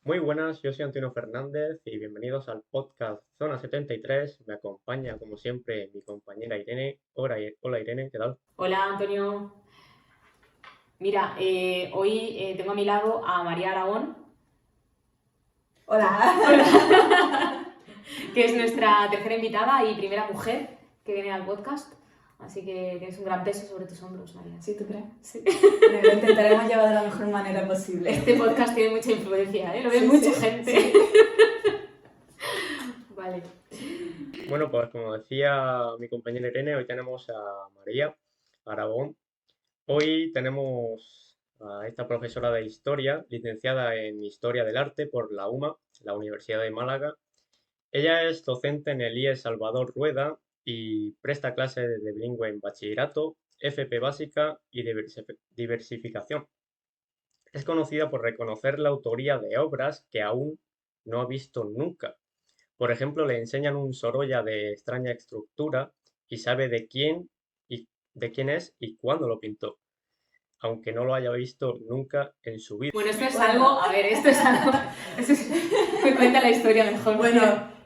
Muy buenas, yo soy Antonio Fernández y bienvenidos al podcast Zona 73. Me acompaña, como siempre, mi compañera Irene. Hola Irene, ¿qué tal? Hola Antonio, mira, hoy tengo a mi lado a María Aragón, Hola. que es nuestra tercera invitada y primera mujer que viene al podcast. Así que tienes un gran peso sobre tus hombros, María. ¿Sí, tú crees? Sí. Lo intentaremos llevar de la mejor manera posible. Este podcast tiene mucha influencia, ¿eh? Lo ve Sí, mucha sí, gente. sí. Vale. Bueno, pues como decía mi compañera Irene, hoy tenemos a María Aragón. Hoy tenemos a esta profesora de Historia, licenciada en Historia del Arte por la UMA, la Universidad de Málaga. Ella es docente en el IES Salvador Rueda y presta clases de bilingüe en bachillerato, FP básica y diversificación. Es conocida por reconocer la autoría de obras que aún no ha visto nunca. Por ejemplo, le enseñan un Sorolla de extraña estructura y sabe de quién es y cuándo lo pintó, aunque no lo haya visto nunca en su vida. Bueno, esto es Bueno. algo. A ver, esto es algo. Me cuenta la historia mejor. Bueno,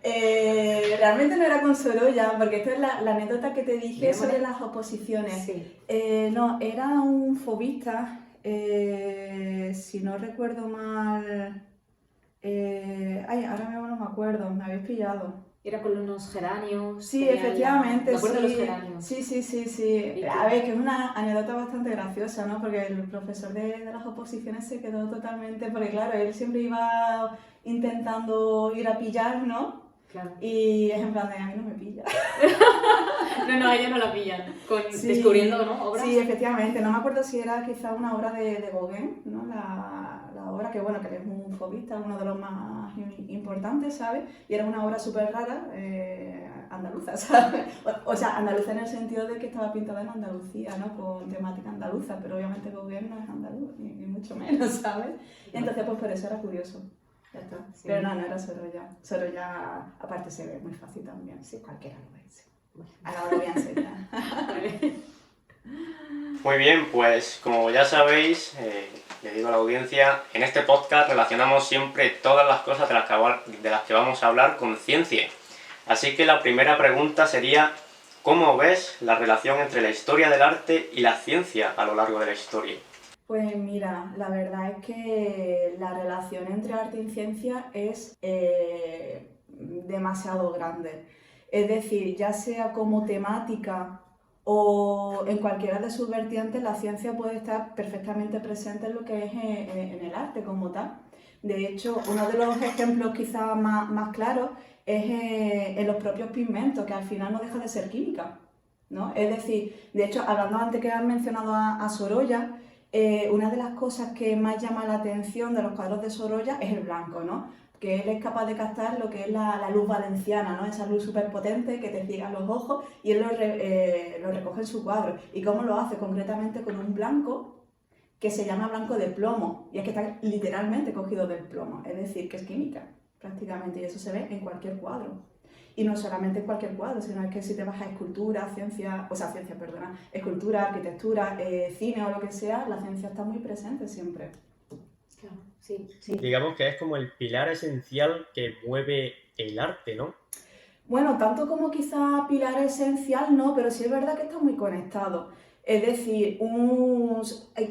realmente no era con Sorolla, porque esto es la anécdota que te dije sobre las oposiciones. Sí. No, era un fobista, si no recuerdo mal. Ahora mismo no me acuerdo, me habéis pillado. Era con unos geranios. Sí, tenía efectivamente, me acuerdo de los sí. geranios. Sí. A ver, que es una anécdota bastante graciosa, ¿no? Porque el profesor de las oposiciones se quedó totalmente, porque claro, él siempre iba intentando ir a pillar, ¿no? Claro. Y es en plan de, a mí no me pilla. No, a ella no la pillan. Sí, Descubriendo, ¿no? Obras. Sí, efectivamente. No me acuerdo si era quizá una obra de Gauguin, ¿no? La obra que, bueno, que él es un fobista, uno de los más importantes, ¿sabes? Y era una obra súper rara, andaluza, ¿sabes? O sea, andaluza en el sentido de que estaba pintada en Andalucía, ¿no? Con temática andaluza, pero obviamente Gauguin no es andaluz, ni mucho menos, ¿sabes? Entonces, pues por eso era curioso. Ya está. Sí. Pero no era Sorolla. Sorolla, aparte, se ve muy fácil también. Sí, cualquiera lo ve. Sí. Ahora lo voy a enseñar. Muy bien, pues como ya sabéis, le digo a la audiencia, en este podcast relacionamos siempre todas las cosas de las que vamos a hablar con ciencia. Así que la primera pregunta sería, ¿cómo ves la relación entre la historia del arte y la ciencia a lo largo de la historia? Pues mira, la verdad es que la relación entre arte y ciencia es demasiado grande. Es decir, ya sea como temática o en cualquiera de sus vertientes, la ciencia puede estar perfectamente presente en lo que es en el arte como tal. De hecho, uno de los ejemplos quizás más claros es en los propios pigmentos, que al final no deja de ser química, ¿no? Es decir, de hecho, hablando antes que has mencionado a Sorolla, una de las cosas que más llama la atención de los cuadros de Sorolla es el blanco, ¿no? Que él es capaz de captar lo que es la luz valenciana, ¿no? Esa luz súper potente que te ciega los ojos y él lo recoge en su cuadro. ¿Y cómo lo hace? Concretamente con un blanco que se llama blanco de plomo y es que está literalmente cogido del plomo, es decir, que es química prácticamente y eso se ve en cualquier cuadro. Y no solamente en cualquier cuadro, sino que si te vas a escultura, escultura, arquitectura, cine o lo que sea, la ciencia está muy presente siempre. Claro, sí. Digamos que es como el pilar esencial que mueve el arte, ¿no? Bueno, tanto como quizá pilar esencial, no, pero sí es verdad que está muy conectado. Es decir,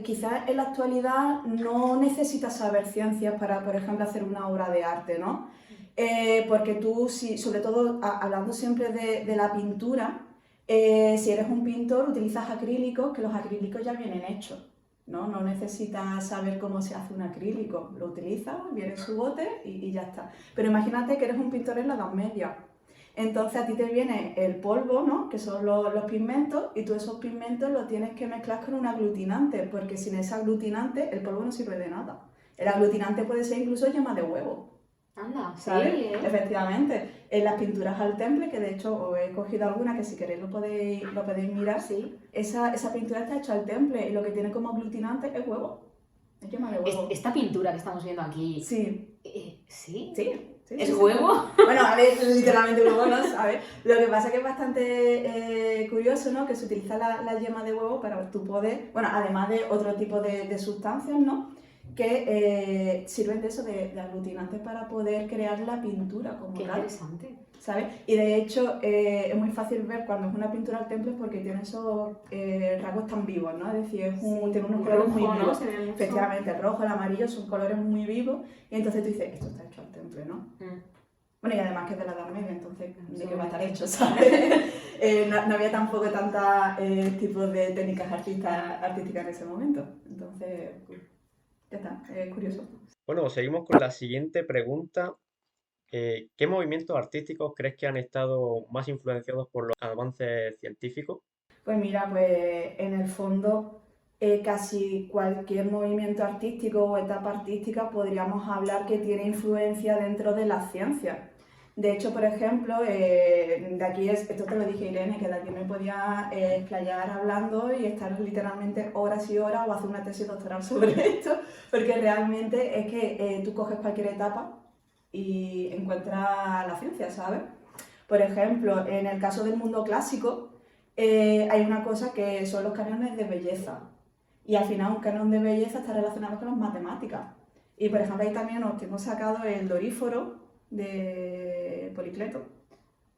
quizás en la actualidad no necesitas saber ciencias para, por ejemplo, hacer una obra de arte, ¿no? Porque tú, sobre todo hablando siempre de la pintura, si eres un pintor utilizas acrílicos, que los acrílicos ya vienen hechos, ¿no? No necesitas saber cómo se hace un acrílico, lo utilizas, viene en su bote y ya está. Pero imagínate que eres un pintor en la Edad Media. Entonces a ti te viene el polvo, ¿no? Que son los pigmentos, y tú esos pigmentos los tienes que mezclar con un aglutinante, porque sin ese aglutinante el polvo no sirve de nada. El aglutinante puede ser incluso yema de huevo. Anda, ¿Sabes? sí, ¿eh? Efectivamente. En las pinturas al temple, que de hecho os he cogido alguna que si queréis lo podéis mirar, Sí. esa pintura está hecha al temple y lo que tiene como aglutinante es huevo. Es yema de huevo. Esta pintura que estamos viendo aquí. Sí. ¿Sí? Sí. ¿Es huevo? Bueno, a ver, literalmente huevo no, ¿sabes? Lo que pasa es que es bastante curioso, ¿no? Que se utiliza la yema de huevo para tú poder, bueno, además de otro tipo de sustancias, ¿no? que sirven de eso, de aglutinantes para poder crear la pintura como Qué tal, interesante. ¿sabes? Y de hecho es muy fácil ver cuando es una pintura al temple porque tiene esos rasgos tan vivos, ¿no? Es decir, tiene unos colores muy rojo, ¿no? vivos. Se ve mucho. Efectivamente, el rojo, el amarillo son colores muy vivos y entonces tú dices, esto está hecho al temple, ¿no? Bueno, y además que es de la Edad Media, entonces, ¿de qué va a estar hecho, sabes? No había tampoco tantos tipos de técnicas artísticas en ese momento. Entonces, ya está, es curioso. Bueno, seguimos con la siguiente pregunta. ¿Qué movimientos artísticos crees que han estado más influenciados por los avances científicos? Pues mira, pues en el fondo casi cualquier movimiento artístico o etapa artística podríamos hablar que tiene influencia dentro de la ciencia. De hecho, por ejemplo, de aquí esto te lo dije Irene, que de aquí me podía explayar hablando y estar literalmente horas y horas o hacer una tesis doctoral sobre esto, porque realmente es que tú coges cualquier etapa y encuentras la ciencia, ¿sabes? Por ejemplo, en el caso del mundo clásico, hay una cosa que son los cánones de belleza. Y al final un canon de belleza está relacionado con las matemáticas. Y por ejemplo ahí también os tengo sacado el Doríforo de Policleto.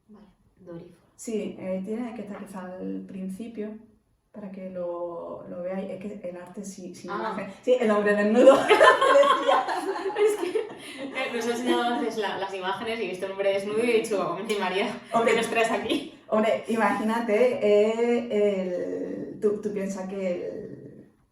Vale, Doríforo. Sí, tiene que estar quizá al principio para que lo veáis. Es que el arte sin imagen. Sí, el hombre desnudo. Es que nos ha enseñado antes las imágenes y he visto un hombre desnudo y he dicho, mi María, ¿qué nos traes aquí? Hombre, imagínate, tú piensas que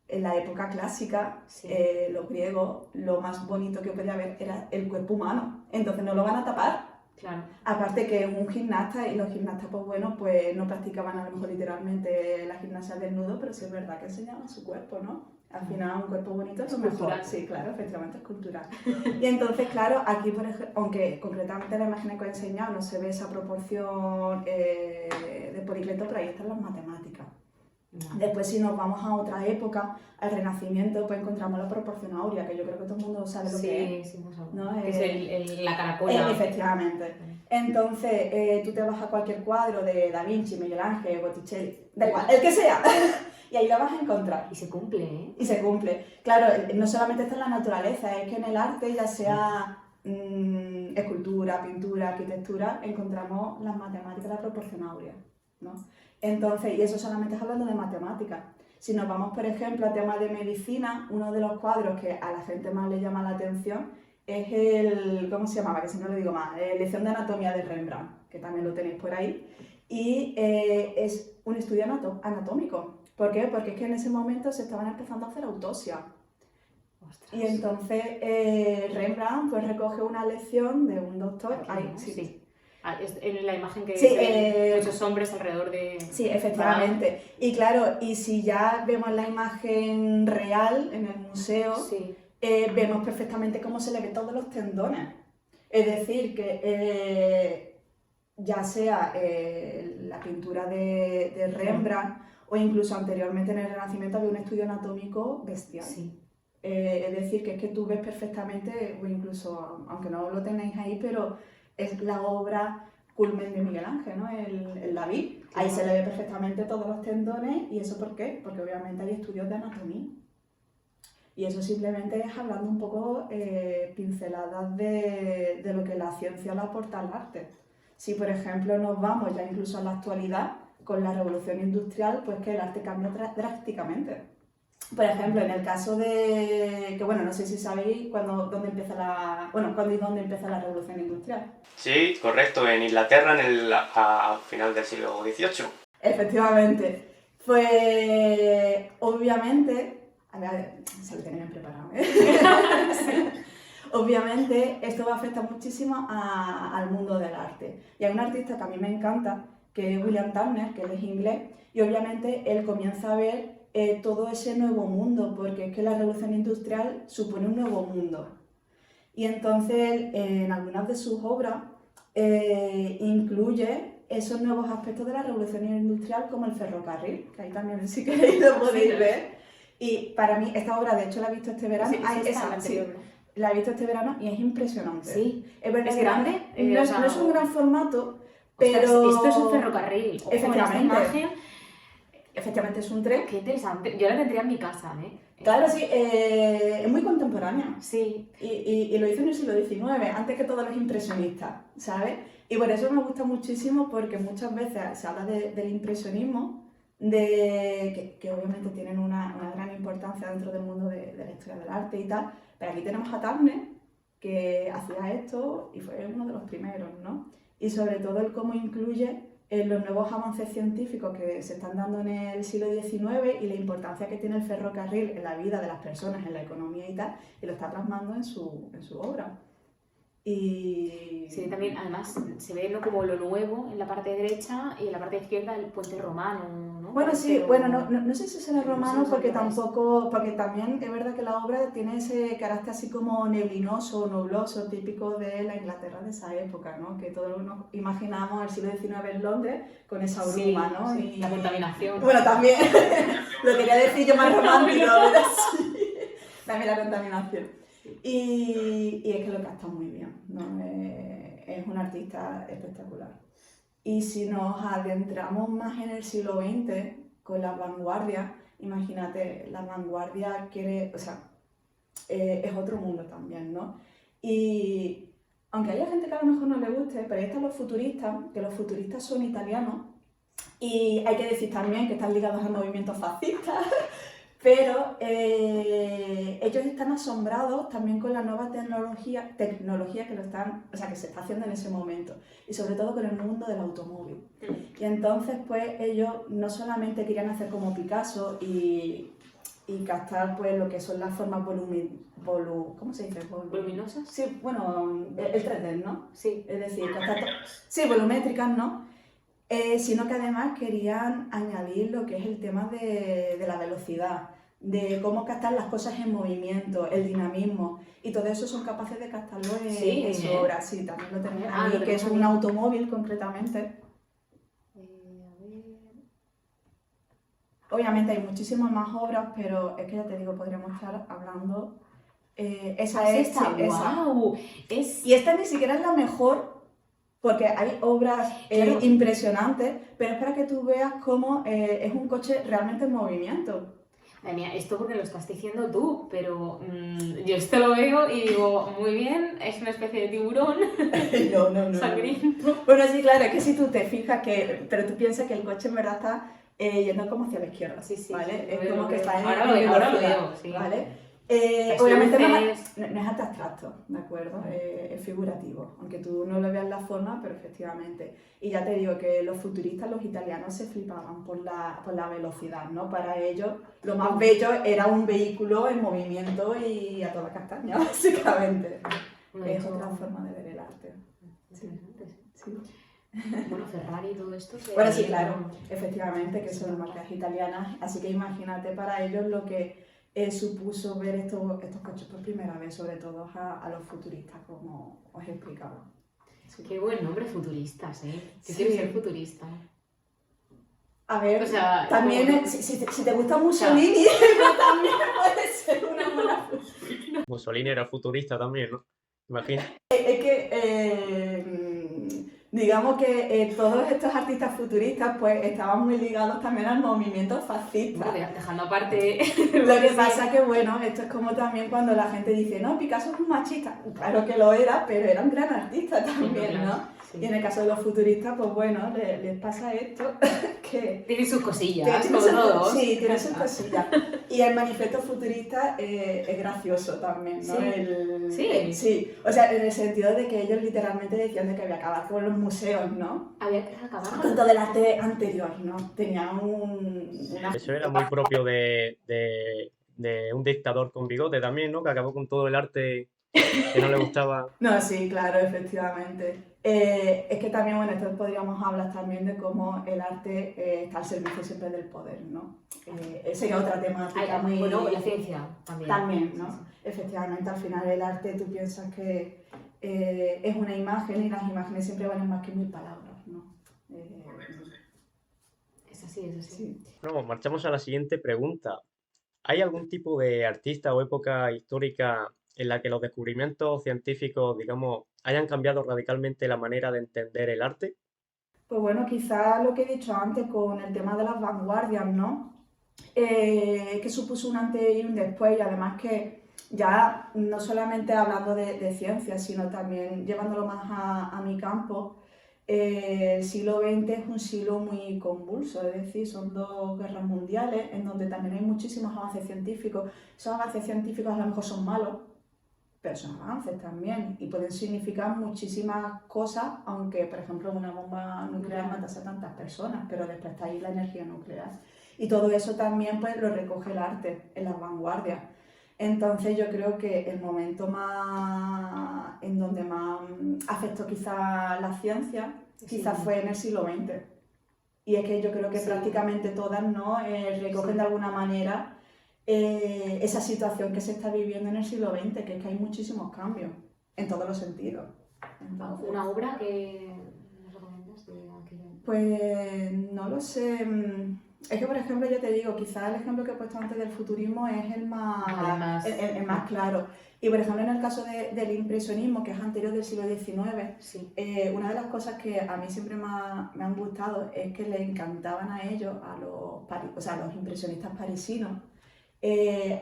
en la época clásica, Sí. Los griegos, lo más bonito que podía haber era el cuerpo humano. Entonces no lo van a tapar. Claro. Aparte que un gimnasta, y los gimnastas pues bueno, pues no practicaban a lo mejor literalmente la gimnasia al desnudo, pero sí es verdad que enseñaban su cuerpo, ¿no? Al final un cuerpo bonito es lo mejor. Cultural. Sí, claro, efectivamente es cultural. Y entonces, claro, aquí por ejemplo, aunque concretamente la imagen que he enseñado no se ve esa proporción de Policleto, pero ahí están las matemáticas. Después si nos vamos a otra época, al Renacimiento, pues encontramos la proporción áurea, que yo creo que todo el mundo sabe lo que es. Sí, más o ¿No? menos. Es la caracola. Efectivamente. Entonces, tú te vas a cualquier cuadro de Da Vinci, Miguel Ángel, Botticelli, da igual, el que sea, y ahí lo vas a encontrar. Y se cumple, ¿eh? Y se cumple. Claro, no solamente está en la naturaleza, es que en el arte, ya sea escultura, pintura, arquitectura, encontramos las matemáticas, la proporción áurea, ¿no? Entonces, y eso solamente es hablando de matemáticas. Si nos vamos, por ejemplo, a temas de medicina, uno de los cuadros que a la gente más le llama la atención es el, ¿cómo se llamaba? Que si no lo digo más, Lección de Anatomía de Rembrandt, que también lo tenéis por ahí. Y es un estudio anatómico. ¿Por qué? Porque es que en ese momento se estaban empezando a hacer autopsias. Ostras. Y entonces Rembrandt pues recoge una lección de un doctor. Aquí, Ahí, ¿no? sí. Sí. Es la imagen que Sí, ven muchos hombres alrededor de... Sí, efectivamente. Y claro, y si ya vemos la imagen real en el museo, Sí. Vemos perfectamente cómo se le ven todos los tendones. Es decir, que ya sea la pintura de Rembrandt o incluso anteriormente en el Renacimiento había un estudio anatómico bestial. Sí. Es decir, que es que tú ves perfectamente, o incluso, aunque no lo tenéis ahí, pero es la obra culmen de Miguel Ángel, ¿no? El David. Ahí se le ve perfectamente todos los tendones. ¿Y eso por qué? Porque obviamente hay estudios de anatomía. Y eso simplemente es hablando un poco pinceladas de lo que la ciencia le aporta al arte. Si por ejemplo nos vamos ya incluso a la actualidad, con la revolución industrial, pues que el arte cambia drásticamente. Por ejemplo, en el caso de, que bueno, no sé si sabéis cuándo y dónde empieza la revolución industrial. Sí, correcto, en Inglaterra a final del siglo XVIII. Efectivamente. Pues obviamente, a ver, se lo tenían preparado, ¿eh? Sí. Obviamente esto va a afectar muchísimo al mundo del arte. Y hay un artista que a mí me encanta, que es William Turner, que él es inglés, y obviamente él comienza a ver todo ese nuevo mundo, porque es que la revolución industrial supone un nuevo mundo. Y entonces en algunas de sus obras incluye esos nuevos aspectos de la revolución industrial, como el ferrocarril, que ahí también si queréis lo podéis ver. Y para mí esta obra, de hecho la he visto este verano, la he visto este verano y es impresionante. Sí. Es verdad, ¿Es grande? No es un gran formato, pero esto es un ferrocarril. Ojo, efectivamente. en esta imagen Efectivamente es un tren. Qué interesante. Yo la tendría en mi casa, ¿eh? Claro, sí, es muy contemporánea. Sí. Y lo hizo en el siglo XIX, antes que todos los impresionistas, ¿sabes? Y por eso me gusta muchísimo, porque muchas veces se habla del impresionismo, que obviamente tienen una gran importancia dentro del mundo de la historia del arte y tal, pero aquí tenemos a Turner, que hacía esto y fue uno de los primeros, ¿no? Y sobre todo el cómo incluye los nuevos avances científicos que se están dando en el siglo XIX y la importancia que tiene el ferrocarril en la vida de las personas, en la economía y tal, y lo está plasmando en su obra. Y... Sí, también, además, se ve, ¿no?, como lo nuevo en la parte derecha y en la parte izquierda el puente romano, ¿no? Bueno, sí, Pero... bueno, no sé si será pero no romano sé porque cómo es. tampoco, porque también es verdad que la obra tiene ese carácter así como neblinoso, nubloso, típico de la Inglaterra de esa época, ¿no? Que todos nos imaginamos el siglo XIX en Londres con esa Sí, bruma, ¿no? sí, la contaminación. Bueno, también, lo quería decir yo más romántico, pero sí, también la contaminación. Y es que lo capta muy bien, ¿no? Es un artista espectacular. Y si nos adentramos más en el siglo XX, con las vanguardias, imagínate, la vanguardia quiere, o sea, es otro mundo también, ¿no? Y aunque haya gente que a lo mejor no le guste, pero ahí están los futuristas, que los futuristas son italianos, y hay que decir también que están ligados al movimiento fascista, pero ellos están asombrados también con la nueva tecnología que lo están, o sea, que se está haciendo en ese momento, y sobre todo con el mundo del automóvil. Y entonces, pues, ellos no solamente querían hacer como Picasso y captar, pues, lo que son las formas ¿cómo se dice? ¿Voluminosas? Sí, bueno, el 3D, ¿no? Sí. Es decir, captar sí, volumétricas, ¿no? Sino que además querían añadir lo que es el tema de la velocidad, de cómo captar las cosas en movimiento, el dinamismo, y todo eso son capaces de captarlo en su obra. Sí, también lo tenemos ahí, que es un automóvil concretamente. A ver... Obviamente hay muchísimas más obras, pero es que ya te digo, podríamos estar hablando. Esa es esta, esa. ¡guau! Y esta ni siquiera es la mejor, porque hay obras Claro. impresionantes, pero es para que tú veas cómo es un coche realmente en movimiento. Madre mía, esto porque lo estás diciendo tú, pero yo esto lo veo y digo, muy bien, es una especie de tiburón No. sangriento. Bueno, sí, claro, es que si tú te fijas pero tú piensas que el coche en verdad está yendo como hacia la izquierda, Sí, sí, ¿vale? sí, Es como que está en ahora lo velocidad, veo, sí. ¿vale? Las Obviamente luces. no es arte abstracto, ¿de acuerdo? Es figurativo, aunque tú no le veas la forma, pero efectivamente. Y ya te digo que los futuristas, los italianos, se flipaban por la velocidad, ¿no? Para ellos lo más bello era un vehículo en movimiento y a toda castaña, básicamente. Es otra forma de ver el arte. Sí. Bueno, Ferrari y todo esto. Bueno, sí, claro, efectivamente, que son marcas italianas, así que imagínate para ellos lo que supuso ver estos coches por primera vez, sobre todo a los futuristas, como os he explicado. Sí. Qué buen nombre, futuristas, ¿eh? Yo Sí. quiero ser futurista. A ver, O sea, también como... si te gusta Mussolini, también puede ser una buena futurista. Mussolini era futurista también, ¿no? Imagina. Es que digamos que todos estos artistas futuristas pues estaban muy ligados también al movimiento fascista. Bueno, dejando aparte... Lo que pasa que, bueno, esto es como también cuando la gente dice, no, Picasso es un machista. Claro que lo era, pero era un gran artista también, ¿no? Sí. Y en el caso de los futuristas, pues bueno, les pasa esto, que... Tiene sus cosillas, como todos. Sí, tiene sus cosillas. Y el manifiesto futurista es gracioso también, ¿no? Sí. Sí, o sea, en el sentido de que ellos literalmente decían de que había que acabar con los museos, ¿no? Había que acabar con todo el arte anterior, ¿no? Tenían Eso era muy propio de un dictador con bigote también, ¿no? Que acabó con todo el arte que no le gustaba. No, sí, claro, efectivamente. Es que también, bueno, esto podríamos hablar también de cómo el arte está al servicio siempre del poder, ¿no? Sería otra temática muy... Bueno, la ciencia también. También, ¿no? Sí. Efectivamente, al final el arte tú piensas que es una imagen y las imágenes siempre valen más que 1000 palabras, ¿no? Es así, es así. Sí. Bueno, marchamos a la siguiente pregunta. ¿Hay algún tipo de artista o época histórica en la que los descubrimientos científicos, digamos, hayan cambiado radicalmente la manera de entender el arte? Pues bueno, quizás lo que he dicho antes con el tema de las vanguardias, ¿no? Que supuso un antes y un después, y además que ya no solamente hablando de ciencia, sino también llevándolo más a mi campo, el siglo XX es un siglo muy convulso, es decir, son dos guerras mundiales en donde también hay muchísimos avances científicos. Esos avances científicos a lo mejor son malos, pero son avances también y pueden significar muchísimas cosas, aunque por ejemplo una bomba nuclear matase a tantas personas, pero después está ahí la energía nuclear. Y todo eso también pues lo recoge el arte en las vanguardias. Entonces yo creo que el momento más en donde más afectó quizá la ciencia, quizás fue en el siglo XX. Y es que yo creo que prácticamente todas, ¿no? Recogen de alguna manera esa situación que se está viviendo en el siglo XX, que es que hay muchísimos cambios en todos los sentidos. Entonces, ¿una obra que nos recomiendas de aquello? pues no lo sé. Es que, por ejemplo, yo te digo, quizás el ejemplo que he puesto antes del futurismo es el más claro. Y, por ejemplo, en el caso del impresionismo, que es anterior del siglo XIX, Sí. una de las cosas que a mí siempre me han gustado es que le encantaban a ellos, a los impresionistas parisinos,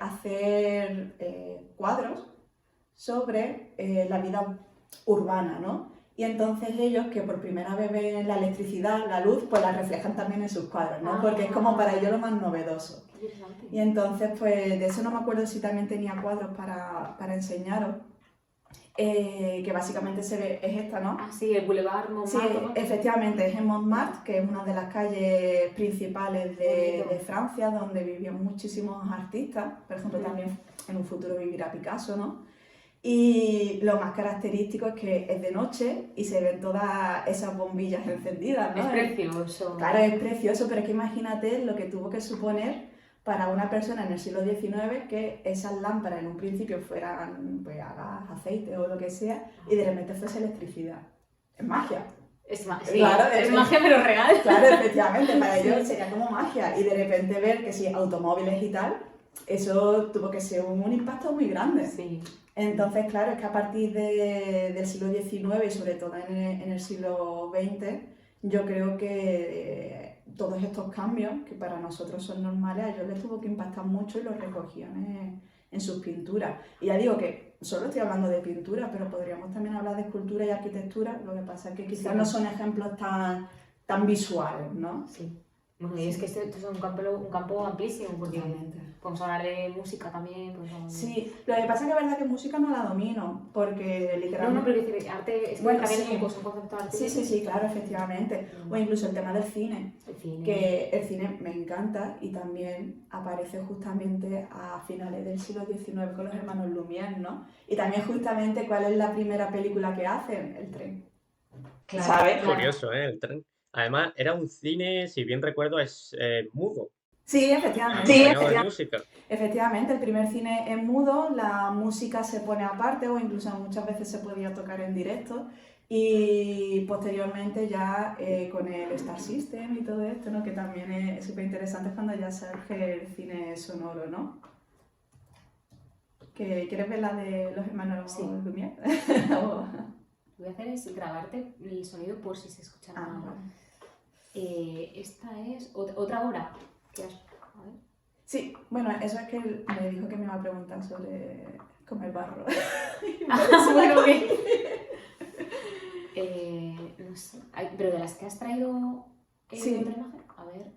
hacer cuadros sobre la vida urbana, ¿no? Y entonces ellos, que por primera vez ven la electricidad, la luz, pues la reflejan también en sus cuadros, ¿no? Porque es como para ellos lo más novedoso. Y entonces, pues de eso no me acuerdo si también tenía cuadros para enseñaros, que básicamente se ve, es esta, ¿no? Ah, sí, el Boulevard Montmartre. Sí, efectivamente, es en Montmartre, que es una de las calles principales de Francia, donde vivían muchísimos artistas. Por ejemplo, también en un futuro vivirá Picasso, ¿no? Y lo más característico es que es de noche y se ven todas esas bombillas encendidas, ¿no? Es precioso. Claro, es precioso, pero es que imagínate lo que tuvo que suponer para una persona en el siglo XIX que esas lámparas en un principio fueran pues, a gas, aceite o lo que sea, y de repente fuese electricidad. Es magia. Sí, claro, es magia pero real. Claro, efectivamente, para ellos sería como magia. Y de repente ver que sí, automóviles y tal, eso tuvo que ser un impacto muy grande. Sí. Entonces, claro, es que a partir del siglo XIX y sobre todo en el siglo XX, yo creo que todos estos cambios, que para nosotros son normales, a ellos les tuvo que impactar mucho y los recogían en sus pinturas. Y ya digo que solo estoy hablando de pintura, pero podríamos también hablar de escultura y arquitectura, lo que pasa es que quizás no son ejemplos tan visuales, ¿no? Sí. Bueno, y es que esto es un campo amplísimo, porque podemos hablar de música también. Sí, lo que pasa es que es verdad que música no la domino, porque literalmente... No, pero decir, arte es que bueno, también sí. es un concepto artístico. Sí, claro, efectivamente. O incluso el tema del cine, que el cine me encanta y también aparece justamente a finales del siglo XIX con los hermanos Lumière, ¿no? Y también justamente cuál es la primera película que hacen, El tren. Claro, ¿Sabes? Curioso, ¿eh? El tren. Además, era un cine, si bien recuerdo, es mudo. Sí, efectivamente. Acompañado de música. Efectivamente, el primer cine es mudo, la música se pone aparte o incluso muchas veces se podía tocar en directo, y posteriormente ya con el Star System y todo esto, ¿no? Que también es súper interesante cuando ya surge el cine sonoro, ¿no? ¿Quieres ver la de los hermanos Lumière? Lo que voy a hacer es grabarte el sonido por si se escucha mal. Vale. Esta es otra obra que has... A ver. Sí, bueno, eso es que me dijo que me iba a preguntar sobre comer barro. Bueno, no sé, pero de las que has traído Sí. otra imagen, a ver...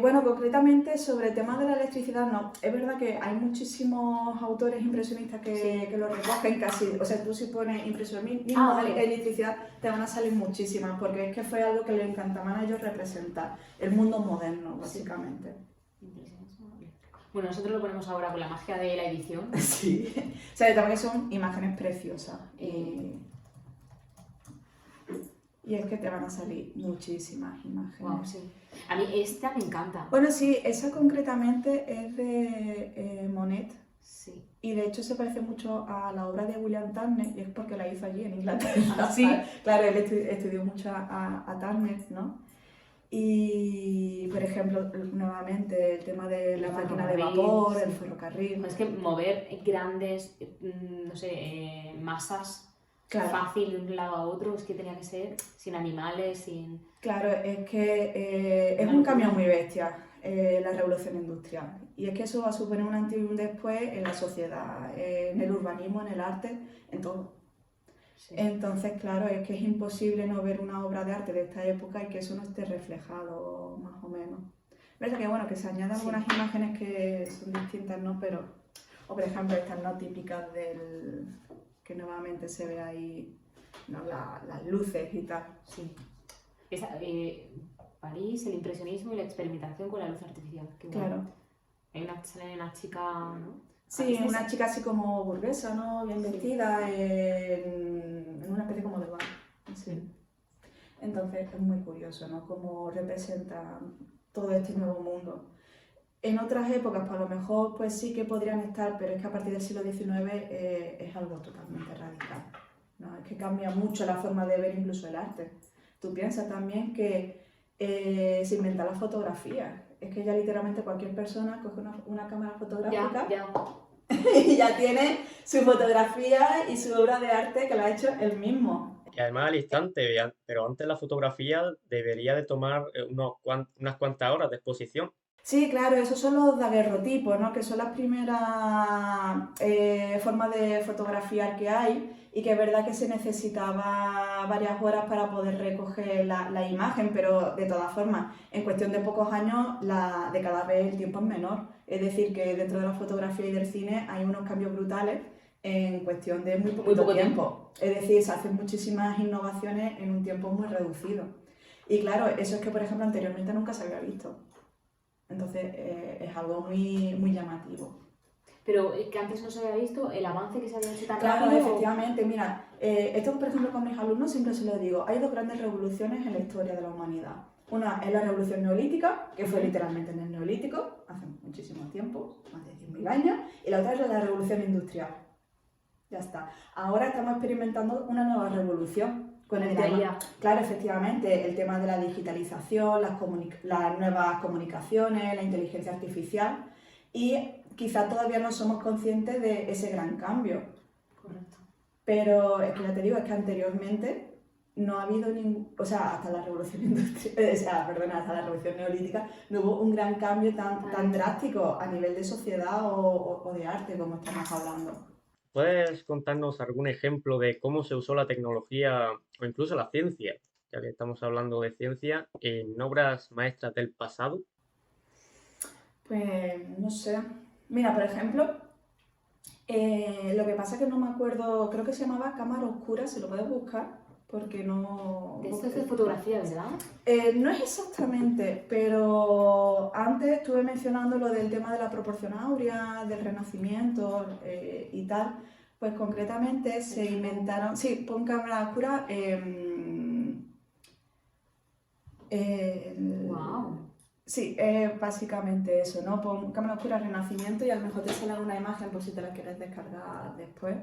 Bueno, concretamente sobre el tema de la electricidad, no. Es verdad que hay muchísimos autores impresionistas que lo recogen casi. O sea, tú si pones impresionismo, electricidad, te van a salir muchísimas, porque es que fue algo que les encantaban a ellos representar. El mundo moderno, básicamente. Bueno, nosotros lo ponemos ahora con la magia de la edición. Sí. O sea, también son imágenes preciosas. Y es que te van a salir muchísimas imágenes. Wow, sí. A mí esta me encanta. Bueno, sí, esa concretamente es de Monet. Sí. Y de hecho se parece mucho a la obra de William Turner, y es porque la hizo allí en Inglaterra. Sí. Claro, él estudió mucho a Turner, ¿no? Y, por ejemplo, nuevamente el tema de la máquina de vapor, el ferrocarril. Es que mover grandes, no sé, masas Claro. fácil de un lado a otro, es que tenía que ser sin animales, sin... Claro, es que es Una un locura. cambio muy bestia, la revolución industrial. Y es que eso va a suponer un antes y un después en la sociedad, en el urbanismo, en el arte, en todo. Sí. Entonces, claro, es que es imposible no ver una obra de arte de esta época y que eso no esté reflejado más o menos. Verdad que bueno, que se añaden Sí. algunas imágenes que son distintas, ¿no? Pero, o por ejemplo, estas no típicas del que nuevamente se ve ahí, ¿no? Las luces y tal. Sí. París, el impresionismo y la experimentación con la luz artificial. Qué bueno. Claro. Sale una chica, ¿no? Sí, ¿Esta es? una chica así como burguesa, ¿no? Bien Sí. vestida, en una especie como de bar. Sí. Entonces es muy curioso, ¿no? Cómo representa todo este nuevo mundo. En otras épocas, pues a lo mejor, pues sí que podrían estar, pero es que a partir del siglo XIX es algo totalmente radical, ¿no? Es que cambia mucho la forma de ver incluso el arte. Tú piensas también que se inventa la fotografía. Es que ya literalmente cualquier persona coge una cámara fotográfica Ya. y ya tiene su fotografía y su obra de arte que la ha hecho él mismo. Y además al instante, pero antes la fotografía debería de tomar unas cuantas horas de exposición. Sí, claro, esos son los daguerrotipos, ¿no? Que son las primeras formas de fotografiar que hay y que es verdad que se necesitaba varias horas para poder recoger la imagen, pero de todas formas, en cuestión de pocos años, de cada vez el tiempo es menor. Es decir, que dentro de la fotografía y del cine hay unos cambios brutales en cuestión de muy poco tiempo. Es decir, se hacen muchísimas innovaciones en un tiempo muy reducido. Y claro, eso es que, por ejemplo, anteriormente nunca se había visto. Entonces es algo muy llamativo. Pero que antes no se había visto, el avance que se había hecho tan Claro, rápido. efectivamente, mira, esto por ejemplo con mis alumnos siempre se lo digo, hay dos grandes revoluciones en la historia de la humanidad. Una es la revolución neolítica, que fue literalmente en el neolítico, hace muchísimo tiempo, más de 10.000 años, y la otra es la revolución industrial. Ya está. Ahora estamos experimentando una nueva revolución con el tema. IA. Claro, efectivamente, el tema de la digitalización, las nuevas comunicaciones, la inteligencia artificial y quizás todavía no somos conscientes de ese gran cambio. Correcto. Pero es que ya te digo, es que anteriormente no ha habido ningún, o sea, hasta la revolución industrial, hasta la revolución neolítica, no hubo un gran cambio tan drástico a nivel de sociedad o de arte como estamos hablando. ¿Puedes contarnos algún ejemplo de cómo se usó la tecnología o incluso la ciencia, ya que estamos hablando de ciencia, en obras maestras del pasado? Pues no sé. Mira, por ejemplo, lo que pasa es que no me acuerdo, creo que se llamaba Cámara Oscura, si lo puedes buscar, porque no... Esto es de fotografía, ¿verdad? No es exactamente, pero antes estuve mencionando lo del tema de la proporción áurea, del Renacimiento y tal, pues concretamente se inventaron, sí, pon Cámara Oscura, Wow. sí, básicamente eso, ¿no? Pon Cámara Oscura Renacimiento y a lo mejor te sale una imagen por si te la quieres descargar después.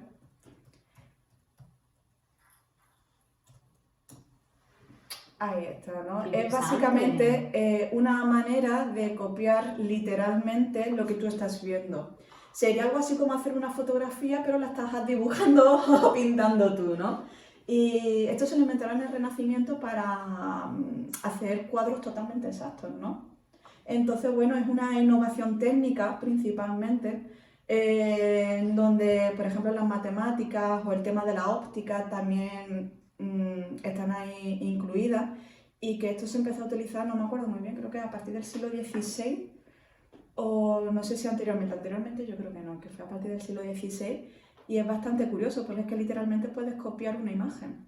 Ahí está, ¿no? Qué Es básicamente una manera de copiar literalmente lo que tú estás viendo. Sería algo así como hacer una fotografía, pero la estás dibujando o pintando tú, ¿no? Y esto se lo inventaron en el Renacimiento para hacer cuadros totalmente exactos, ¿no? Entonces, bueno, es una innovación técnica principalmente, en donde, por ejemplo, las matemáticas o el tema de la óptica también están ahí incluidas y que esto se empezó a utilizar, no me acuerdo muy bien, creo que a partir del siglo XVI o no sé si anteriormente yo creo que no, que fue a partir del siglo XVI y es bastante curioso porque es que literalmente puedes copiar una imagen.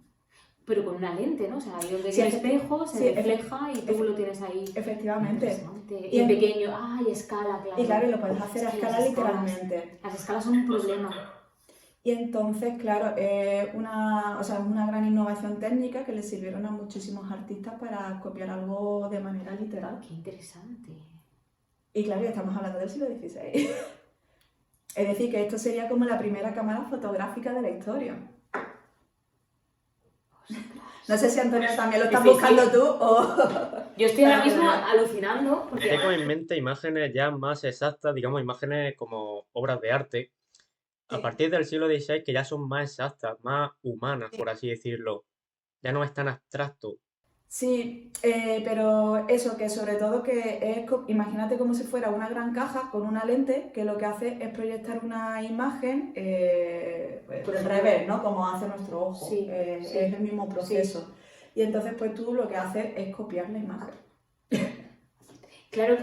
Pero con una lente, ¿no? O sea, ahí donde Sí, el espejo se sí, refleja y tú lo tienes ahí. Efectivamente. Interesante. Y Y en- pequeño, y escala, claro. Y claro, y lo puedes hacer a Es que escala las escalas- literalmente. Las escalas son un problema. Y entonces, claro, es una gran innovación técnica que le sirvieron a muchísimos artistas para copiar algo de manera literal. Qué interesante. Y claro, ya estamos hablando del siglo XVI. Es decir, que esto sería como la primera cámara fotográfica de la historia. No sé si Antonio también lo estás Sí, sí. buscando tú o... Yo estoy ahora Para mismo poder- alucinando porque Tengo en mente imágenes ya más exactas, digamos, imágenes como obras de arte, a Sí. partir del siglo XVI que ya son más exactas, más humanas, por así decirlo. Ya no es tan abstracto. Sí, pero eso, que sobre todo que es, imagínate como si fuera una gran caja con una lente que lo que hace es proyectar una imagen por el revés, ¿no? Como hace nuestro ojo. Sí, sí, es el mismo proceso. Y entonces pues tú lo que haces es copiar la imagen. Claro,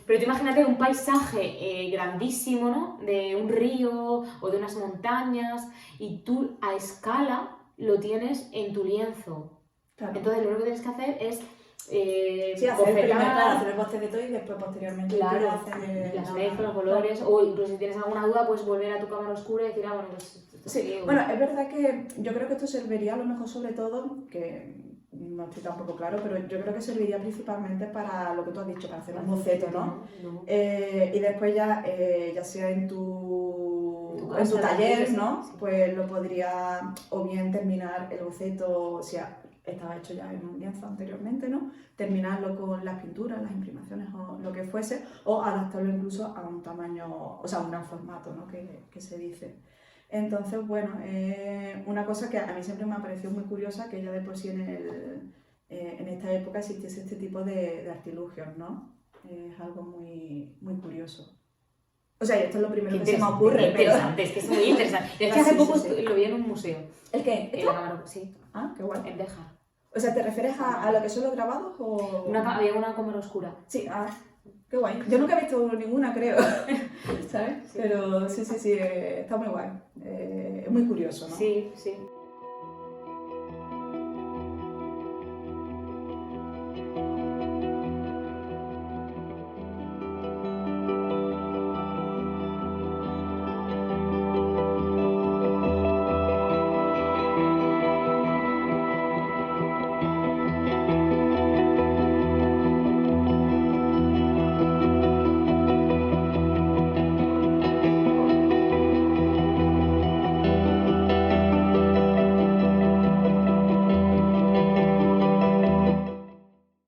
pero tú imagínate un paisaje grandísimo, ¿no? De un río o de unas montañas y tú a escala lo tienes en tu lienzo. Claro. Entonces lo único que tienes que hacer es Sí, hacer el primer, bocetar, claro, hacer el boceto y después posteriormente claro, hacer las la- mezclas, los claro. colores, o incluso si tienes alguna duda, pues volver a tu cámara oscura y decir, ah, bueno, pues esto Sí, aquí, o- bueno, es verdad que yo creo que esto serviría a lo mejor sobre todo, que no estoy tampoco claro, pero yo creo que serviría principalmente para lo que tú has dicho, para hacer un boceto, ¿no? No. Y después ya, ya sea en En tu, tu en casa, tu taller, sí, ¿no? sí. Pues lo podría o bien terminar el boceto, si estaba hecho ya en un lienzo anteriormente, ¿no? Terminarlo con las pinturas, las imprimaciones o lo que fuese, o adaptarlo incluso a un tamaño, o sea, a un gran formato, ¿no? Que se dice. Entonces, bueno, una cosa que a mí siempre me ha parecido muy curiosa, que ya de por sí en esta época existiese este tipo de artilugios, ¿no? Es algo muy, muy curioso. O sea, y esto es lo primero que se me ocurre, qué pero... interesante, es que es muy interesante. Es que hace Sí, poco sí, sí. lo vi en un museo, ¿El qué? en la cámara, sí, Ah, qué guay. en Béjar. O sea, ¿te refieres a lo que son los grabados o...? Había una cámara oscura. Sí, qué guay. Yo nunca he visto ninguna, creo, ¿sabes? Sí. Pero sí, está muy guay. Es muy curioso, ¿no? Sí, sí.